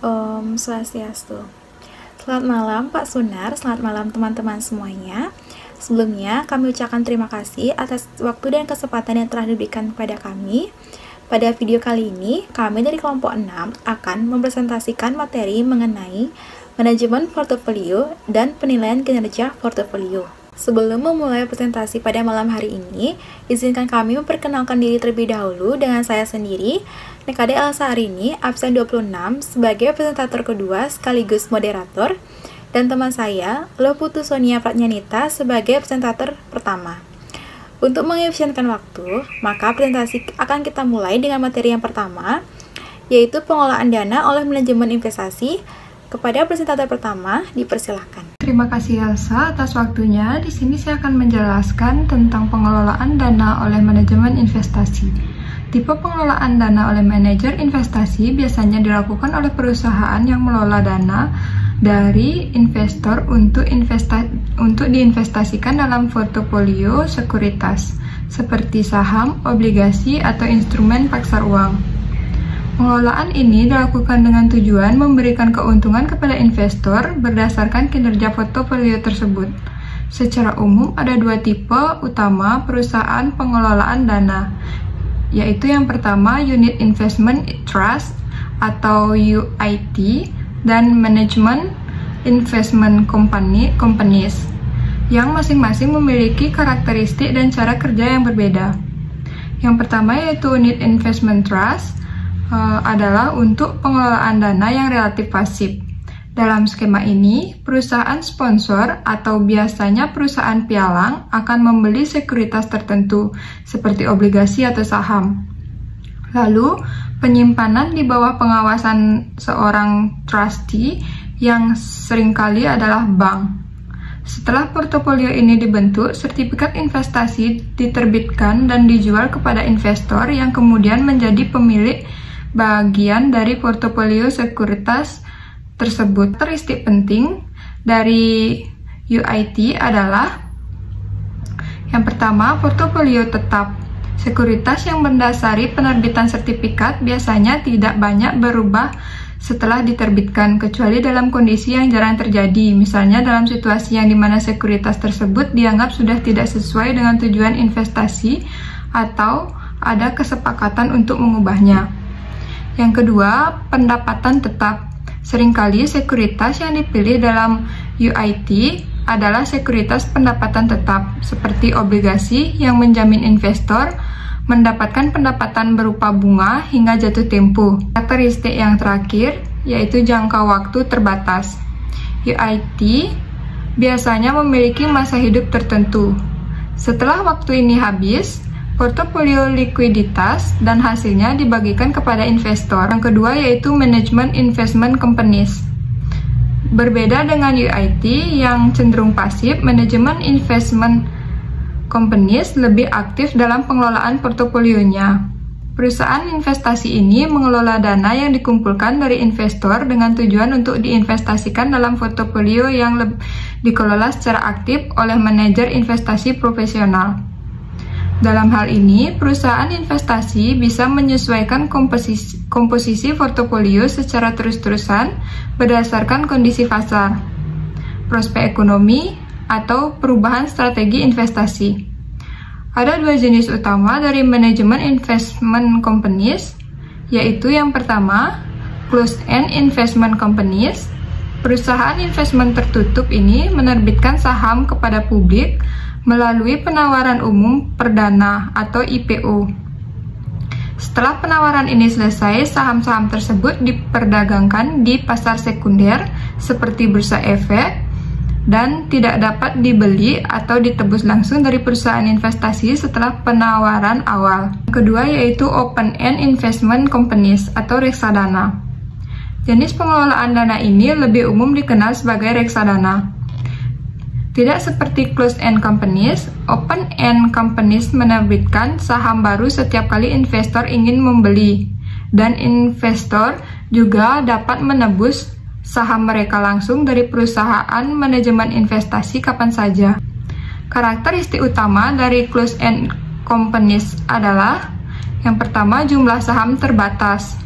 Om Swastiastu. Selamat malam Pak Sunar, selamat malam teman-teman semuanya. Sebelumnya kami ucapkan terima kasih atas waktu dan kesempatan yang telah diberikan kepada kami. Pada video kali ini, kami dari kelompok 6 akan mempresentasikan materi mengenai manajemen portofolio dan penilaian kinerja portofolio. Sebelum memulai presentasi pada malam hari ini, izinkan kami memperkenalkan diri terlebih dahulu dengan saya sendiri, Nekade Elsa Arini, absen 26, sebagai presentator kedua sekaligus moderator, dan teman saya, Loputu Sonia Pratnyanita, sebagai presentator pertama. Untuk mengefisienkan waktu, maka presentasi akan kita mulai dengan materi yang pertama, yaitu pengelolaan dana oleh manajemen investasi. Kepada presentator pertama, dipersilahkan. Terima kasih Elsa atas waktunya. Di sini saya akan menjelaskan tentang pengelolaan dana oleh manajemen investasi. Tipe pengelolaan dana oleh manajer investasi biasanya dilakukan oleh perusahaan yang mengelola dana dari investor untuk diinvestasikan dalam portofolio sekuritas, seperti saham, obligasi, atau instrumen pasar uang. Pengelolaan ini dilakukan dengan tujuan memberikan keuntungan kepada investor berdasarkan kinerja portofolio tersebut. Secara umum, ada dua tipe utama perusahaan pengelolaan dana, yaitu yang pertama Unit Investment Trust atau UIT dan Management Investment Companies, yang masing-masing memiliki karakteristik dan cara kerja yang berbeda. Yang pertama yaitu Unit Investment Trust adalah untuk pengelolaan dana yang relatif pasif. Dalam skema ini, perusahaan sponsor atau biasanya perusahaan pialang akan membeli sekuritas tertentu seperti obligasi atau saham. Lalu, penyimpanan di bawah pengawasan seorang trustee yang seringkali adalah bank. Setelah portofolio ini dibentuk, sertifikat investasi diterbitkan dan dijual kepada investor yang kemudian menjadi pemilik bagian dari portofolio sekuritas tersebut. Karakteristik penting dari UIT adalah yang pertama, portofolio tetap. Sekuritas yang mendasari penerbitan sertifikat biasanya tidak banyak berubah setelah diterbitkan, kecuali dalam kondisi yang jarang terjadi, misalnya dalam situasi yang dimana sekuritas tersebut dianggap sudah tidak sesuai dengan tujuan investasi atau ada kesepakatan untuk mengubahnya. Yang kedua, pendapatan tetap. Seringkali sekuritas yang dipilih dalam UIT adalah sekuritas pendapatan tetap, seperti obligasi yang menjamin investor mendapatkan pendapatan berupa bunga hingga jatuh tempo. Karakteristik yang terakhir yaitu jangka waktu terbatas. UIT biasanya memiliki masa hidup tertentu. Setelah waktu ini habis, portofolio likuiditas dan hasilnya dibagikan kepada investor. Yang kedua yaitu Management Investment Companies. Berbeda dengan UIT yang cenderung pasif, Management Investment Companies lebih aktif dalam pengelolaan portofolionya. Perusahaan investasi ini mengelola dana yang dikumpulkan dari investor dengan tujuan untuk diinvestasikan dalam portofolio yang dikelola secara aktif oleh manajer investasi profesional. Dalam hal ini, perusahaan investasi bisa menyesuaikan komposisi portofolio secara terus-terusan berdasarkan kondisi pasar, prospek ekonomi, atau perubahan strategi investasi. Ada dua jenis utama dari manajemen investment companies, yaitu yang pertama, closed-end investment companies. Perusahaan investment tertutup ini menerbitkan saham kepada publik melalui penawaran umum perdana atau IPO. Setelah penawaran ini selesai, saham-saham tersebut diperdagangkan di pasar sekunder seperti bursa efek dan tidak dapat dibeli atau ditebus langsung dari perusahaan investasi setelah penawaran awal. Kedua yaitu open-end investment companies atau reksadana. Jenis pengelolaan dana ini lebih umum dikenal sebagai reksadana. Tidak seperti closed-end companies, open-end companies menerbitkan saham baru setiap kali investor ingin membeli, dan investor juga dapat menebus saham mereka langsung dari perusahaan manajemen investasi kapan saja. Karakteristik utama dari closed-end companies adalah yang pertama, jumlah saham terbatas.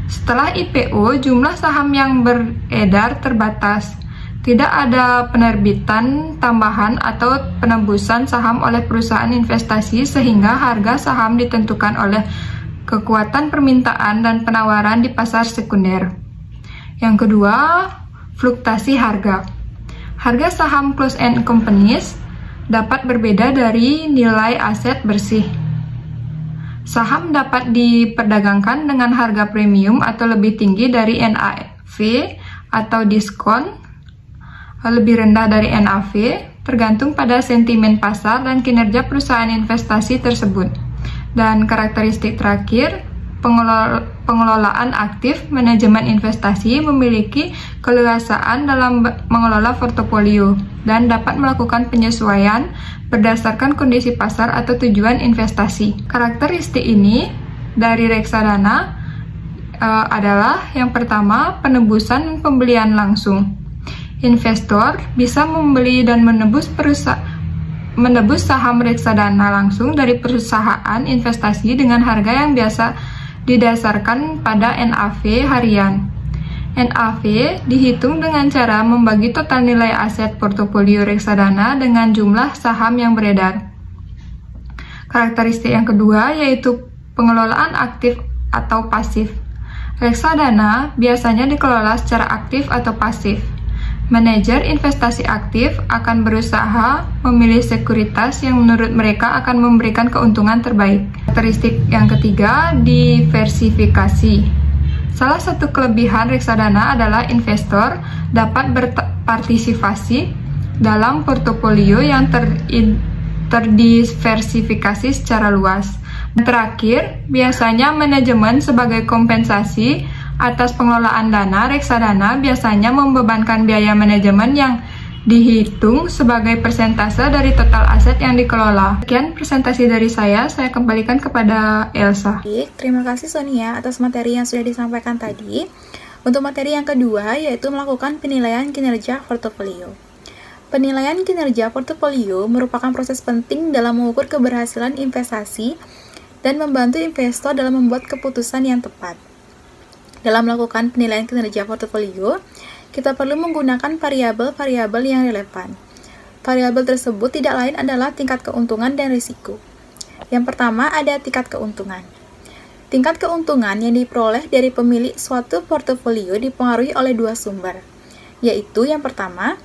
Setelah IPO, jumlah saham yang beredar terbatas. Tidak ada penerbitan tambahan atau penembusan saham oleh perusahaan investasi sehingga harga saham ditentukan oleh kekuatan permintaan dan penawaran di pasar sekunder. Yang kedua, fluktuasi harga. Harga saham closed-end companies dapat berbeda dari nilai aset bersih. Saham dapat diperdagangkan dengan harga premium atau lebih tinggi dari NAV atau diskon lebih rendah dari NAV, tergantung pada sentimen pasar dan kinerja perusahaan investasi tersebut. Dan karakteristik terakhir, pengelolaan aktif. Manajemen investasi memiliki keleluasaan dalam mengelola portofolio dan dapat melakukan penyesuaian berdasarkan kondisi pasar atau tujuan investasi. Karakteristik ini dari reksadana adalah yang pertama, penebusan pembelian langsung. Investor bisa membeli dan menebus saham reksadana langsung dari perusahaan investasi dengan harga yang biasa didasarkan pada NAV harian. NAV dihitung dengan cara membagi total nilai aset portofolio reksadana dengan jumlah saham yang beredar. Karakteristik yang kedua yaitu pengelolaan aktif atau pasif. Reksadana biasanya dikelola secara aktif atau pasif. Manajer investasi aktif akan berusaha memilih sekuritas yang menurut mereka akan memberikan keuntungan terbaik. Karakteristik yang ketiga, diversifikasi. Salah satu kelebihan reksadana adalah investor dapat berpartisipasi dalam portofolio yang terdiversifikasi secara luas. Dan terakhir, biasanya manajemen sebagai kompensasi atas pengelolaan dana, reksadana biasanya membebankan biaya manajemen yang dihitung sebagai persentase dari total aset yang dikelola. Sekian presentasi dari saya kembalikan kepada Elsa. Baik, terima kasih Sonia atas materi yang sudah disampaikan tadi. Untuk materi yang kedua, yaitu melakukan penilaian kinerja portofolio. Penilaian kinerja portofolio merupakan proses penting dalam mengukur keberhasilan investasi dan membantu investor dalam membuat keputusan yang tepat. Dalam melakukan penilaian kinerja portofolio, kita perlu menggunakan variabel-variabel yang relevan. Variabel tersebut tidak lain adalah tingkat keuntungan dan risiko. Yang pertama ada tingkat keuntungan. Tingkat keuntungan yang diperoleh dari pemilik suatu portofolio dipengaruhi oleh dua sumber, yaitu yang pertama,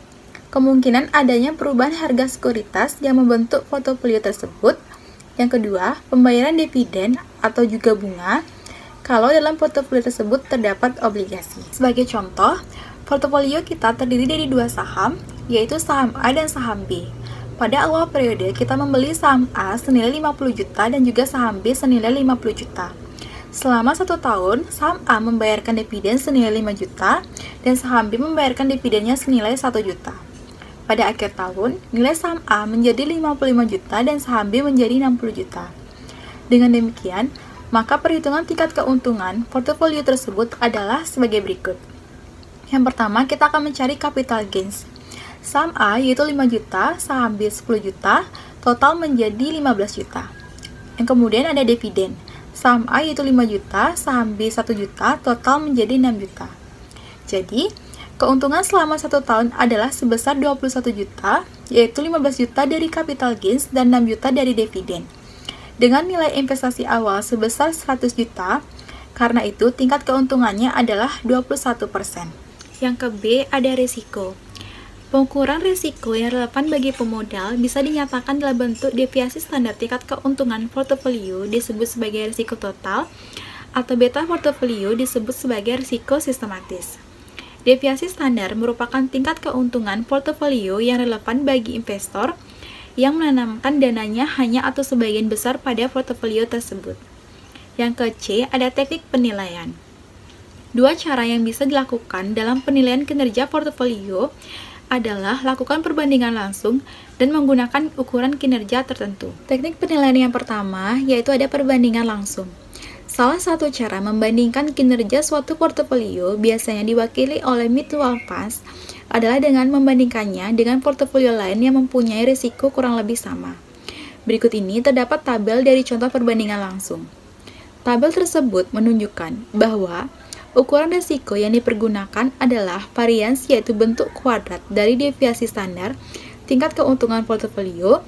kemungkinan adanya perubahan harga sekuritas yang membentuk portofolio tersebut. Yang kedua, pembayaran dividen atau juga bunga kalau dalam portofolio tersebut terdapat obligasi. Sebagai contoh, portofolio kita terdiri dari dua saham, yaitu saham A dan saham B. Pada awal periode, kita membeli saham A senilai 50 juta dan juga saham B senilai 50 juta. Selama 1 tahun, saham A membayarkan dividen senilai 5 juta dan saham B membayarkan dividennya senilai 1 juta. Pada akhir tahun, nilai saham A menjadi 55 juta dan saham B menjadi 60 juta. Dengan demikian, maka perhitungan tingkat keuntungan portofolio tersebut adalah sebagai berikut. Yang pertama, kita akan mencari capital gains. Saham A yaitu 5 juta, saham B 10 juta, total menjadi 15 juta. Yang kemudian ada dividen. Saham A yaitu 5 juta, saham B 1 juta, total menjadi 6 juta. Jadi, keuntungan selama 1 tahun adalah sebesar 21 juta, yaitu 15 juta dari capital gains dan 6 juta dari dividen. Dengan nilai investasi awal sebesar 100 juta, karena itu tingkat keuntungannya adalah 21%. Yang ke B ada risiko. Pengukuran risiko yang relevan bagi pemodal bisa dinyatakan dalam bentuk deviasi standar tingkat keuntungan portofolio disebut sebagai risiko total atau beta portofolio disebut sebagai risiko sistematis. Deviasi standar merupakan tingkat keuntungan portofolio yang relevan bagi investor yang menanamkan dananya hanya atau sebagian besar pada portofolio tersebut. Yang ke C ada teknik penilaian. Dua cara yang bisa dilakukan dalam penilaian kinerja portofolio adalah lakukan perbandingan langsung dan menggunakan ukuran kinerja tertentu. Teknik penilaian yang pertama yaitu ada perbandingan langsung. Salah satu cara membandingkan kinerja suatu portofolio biasanya diwakili oleh mutual funds adalah dengan membandingkannya dengan portofolio lain yang mempunyai risiko kurang lebih sama. Berikut ini terdapat tabel dari contoh perbandingan langsung. Tabel tersebut menunjukkan bahwa Ukuran risiko yang dipergunakan adalah varians, yaitu bentuk kuadrat dari deviasi standar, tingkat keuntungan portofolio,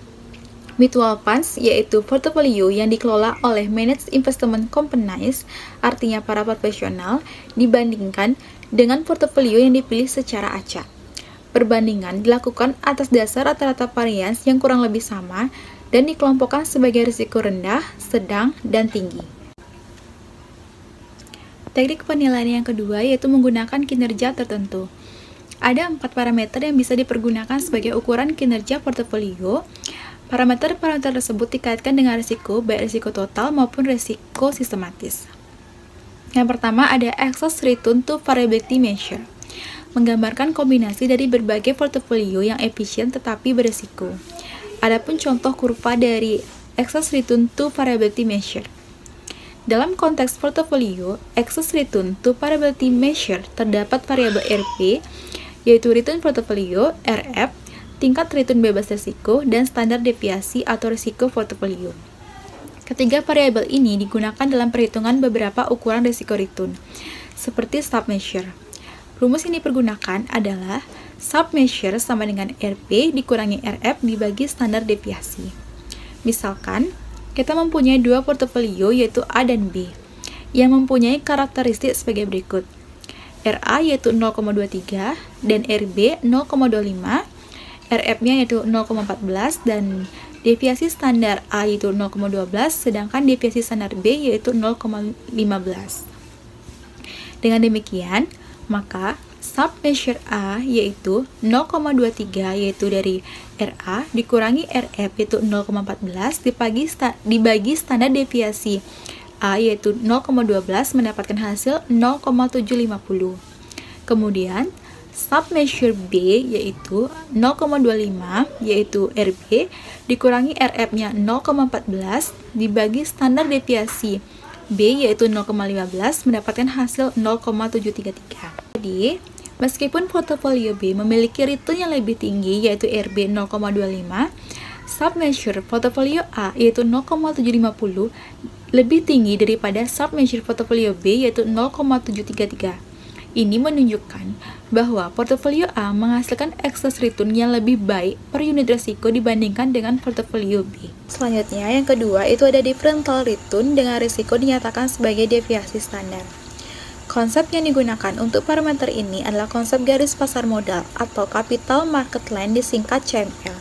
mutual funds, yaitu portofolio yang dikelola oleh managed investment companies, artinya para profesional, dibandingkan dengan portofolio yang dipilih secara acak. Perbandingan dilakukan atas dasar rata-rata varians yang kurang lebih sama dan dikelompokkan sebagai risiko rendah, sedang, dan tinggi. Teknik penilaian yang kedua yaitu menggunakan kinerja tertentu. Ada 4 parameter yang bisa dipergunakan sebagai ukuran kinerja portofolio. Parameter-parameter tersebut dikaitkan dengan risiko, baik risiko total maupun risiko sistematis. Yang pertama ada Excess Return to Variability Measure, menggambarkan kombinasi dari berbagai portofolio yang efisien tetapi berisiko. Adapun contoh kurva dari Excess Return to Variability Measure. Dalam konteks portofolio, Excess Return to Variability Measure terdapat variabel RP, yaitu Return Portfolio, RF, tingkat return bebas risiko, dan standar deviasi atau risiko portofolio. Ketiga variabel ini digunakan dalam perhitungan beberapa ukuran risiko return, seperti submeasure. Rumus yang dipergunakan adalah submeasure sama dengan RP dikurangi RF dibagi standar deviasi. Misalkan, kita mempunyai dua portofolio yaitu A dan B, yang mempunyai karakteristik sebagai berikut. RA yaitu 0,23 dan RB 0,25, RF-nya yaitu 0,14 dan deviasi standar A yaitu 0,12, sedangkan deviasi standar B yaitu 0,15. Dengan demikian, maka submeasure A yaitu 0,23 yaitu dari RA dikurangi RF yaitu 0,14 dibagi standar deviasi A yaitu 0,12 mendapatkan hasil 0,750. Kemudian submeasure B yaitu 0,25 yaitu RB dikurangi RF-nya 0,14 dibagi standar deviasi B yaitu 0,15 mendapatkan hasil 0,733. Jadi, meskipun portofolio B memiliki return yang lebih tinggi yaitu RB 0,25, submeasure portofolio A yaitu 0,750 lebih tinggi daripada submeasure portofolio B yaitu 0,733. Ini menunjukkan bahwa portofolio A menghasilkan excess return yang lebih baik per unit risiko dibandingkan dengan portofolio B. Selanjutnya, yang kedua itu ada differential return dengan risiko dinyatakan sebagai deviasi standar. Konsep yang digunakan untuk parameter ini adalah konsep garis pasar modal atau capital market line disingkat CML.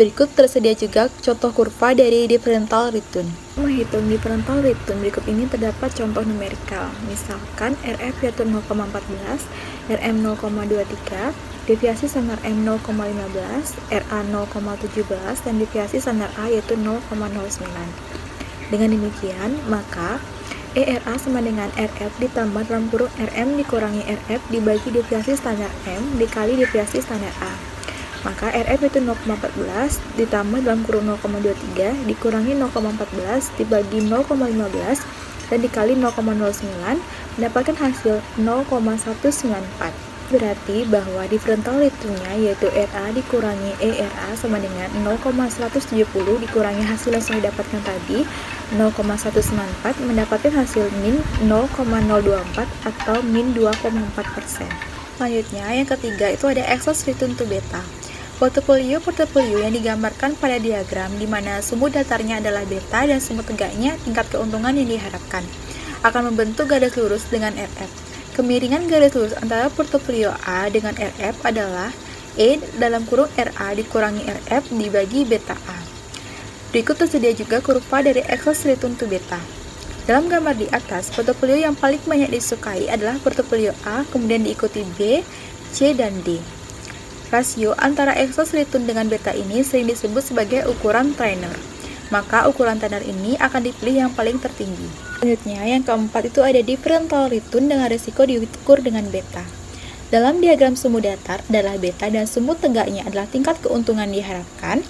Berikut tersedia juga contoh kurva dari differential return. Menghitung differential return berikut ini terdapat contoh numerikal. Misalkan RF yaitu 0,14, RM 0,23, deviasi standar M 0,15, RA 0,17, dan deviasi standar A yaitu 0,09. Dengan demikian, maka ERA sama dengan RF ditambah dalam kurung RM dikurangi RF dibagi deviasi standar M dikali deviasi standar A. Maka RF itu 0,14 ditambah dalam kurung 0,23 dikurangi 0,14 dibagi 0,15 dan dikali 0,09 mendapatkan hasil 0,194. Berarti bahwa differential returnnya yaitu RA dikurangi ERA sama dengan 0,170 dikurangi hasil yang sudah didapatkan tadi 0,194 mendapatkan hasil min 0,024 atau min 2,4%. Selanjutnya yang ketiga itu ada excess return to beta. Portofolio yang digambarkan pada diagram di mana sumbu datarnya adalah beta dan sumbu tegaknya tingkat keuntungan yang diharapkan akan membentuk garis lurus dengan RF. Kemiringan garis lurus antara portofolio A dengan RF adalah E dalam kurung RA dikurangi RF dibagi beta A. Berikut tersedia juga kurva dari excess return to beta. Dalam gambar di atas, portofolio yang paling banyak disukai adalah portofolio A, kemudian diikuti B, C, dan D. Rasio antara excess return dengan beta ini sering disebut sebagai ukuran trainer. Maka ukuran trainer ini akan dipilih yang paling tertinggi. Selanjutnya, yang keempat itu ada differential return dengan risiko diukur dengan beta. Dalam diagram sumbu datar adalah beta dan sumbu tegaknya adalah tingkat keuntungan diharapkan.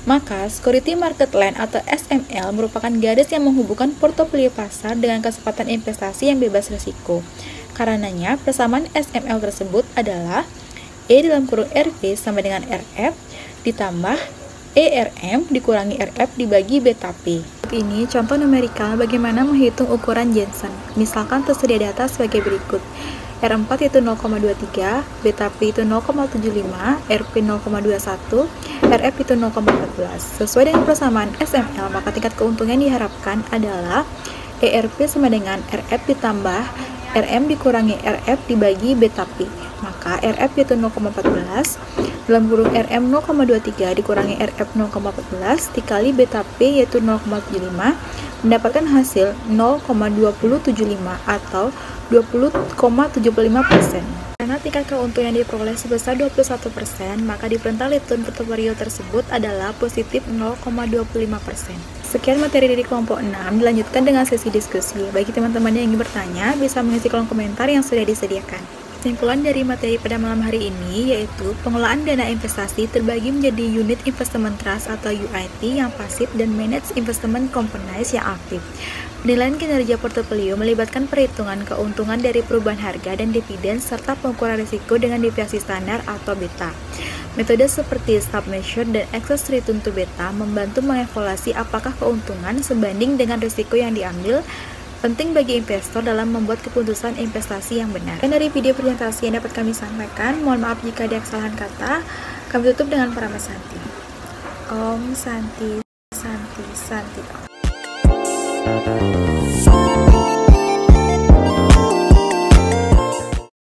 Maka, security market line atau SML merupakan garis yang menghubungkan portofolio pasar dengan kesempatan investasi yang bebas risiko. Karenanya, persamaan SML tersebut adalah E dalam kurung RP sama dengan RF ditambah ERM dikurangi RF dibagi beta P. Ini contoh numerikal bagaimana menghitung ukuran Jensen. Misalkan tersedia data sebagai berikut. R4 itu 0,23, beta P itu 0,75, RP 0,21, RF itu 0,14. Sesuai dengan persamaan SML, maka tingkat keuntungan diharapkan adalah ERP sama dengan RF ditambah RM dikurangi RF dibagi beta P. Maka RF itu 0,14 dalam kurung RM 0,23 dikurangi RF 0,14 dikali beta P yaitu 0,75 mendapatkan hasil 0,2075 atau 20,75%. Karena tingkat keuntungan diperoleh sebesar 21%, maka differential portofolio tersebut adalah positif 0,25%. Sekian materi dari kelompok 6, dilanjutkan dengan sesi diskusi. Bagi teman-teman yang ingin bertanya, bisa mengisi kolom komentar yang sudah disediakan. Kesimpulan dari materi pada malam hari ini yaitu pengelolaan dana investasi terbagi menjadi unit investment trust atau UIT yang pasif dan managed investment companies yang aktif. Penilaian kinerja portofolio melibatkan perhitungan keuntungan dari perubahan harga dan dividen serta pengukuran risiko dengan deviasi standar atau beta. Metode seperti sub measure dan excess return to beta membantu mengevaluasi apakah keuntungan sebanding dengan risiko yang diambil. Penting bagi investor dalam membuat keputusan investasi yang benar. Dan dari video presentasi yang dapat kami sampaikan, mohon maaf jika ada kesalahan kata. Kami tutup dengan Parama Santi. Om Santi, Santi, Santi.